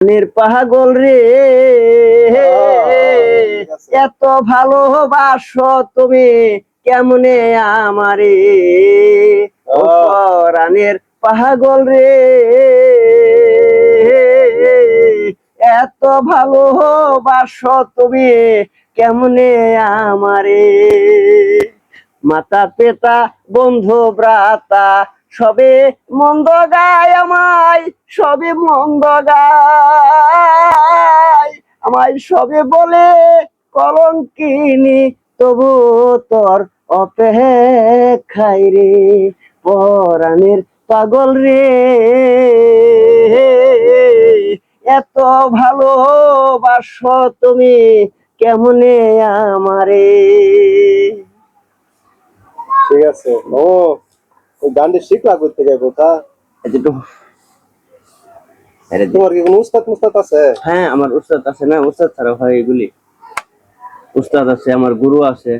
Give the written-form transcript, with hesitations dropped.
পাগল রে এত ভালোবাসো তুমি কেমনে আমারে পরাণের পাগল রে এত ভালোবাসো তুমি কেমনে আমারে মাতা পিতা বন্ধু ভ্রাতা সবে মন্দ গায় আমায় সবে মন্দ গায় আমায় সবে বলে কলঙ্কিনী তবু তোর অপেক্ষায় রে পরাণের পাগল রে এত ভালোবাসো তুমি কেমনে আমারে। ঠিক আছে। ও ওই গানটি শিখলা কই থেকে কোথা? তোমার কি কোনো উস্তাদ মুস্তাদ আছে? হ্যাঁ আমার উস্তাদ আছে না, উস্তাদ ছাড়া হয় এগুলি। উস্তাদ আছে, আমার গুরু আছে।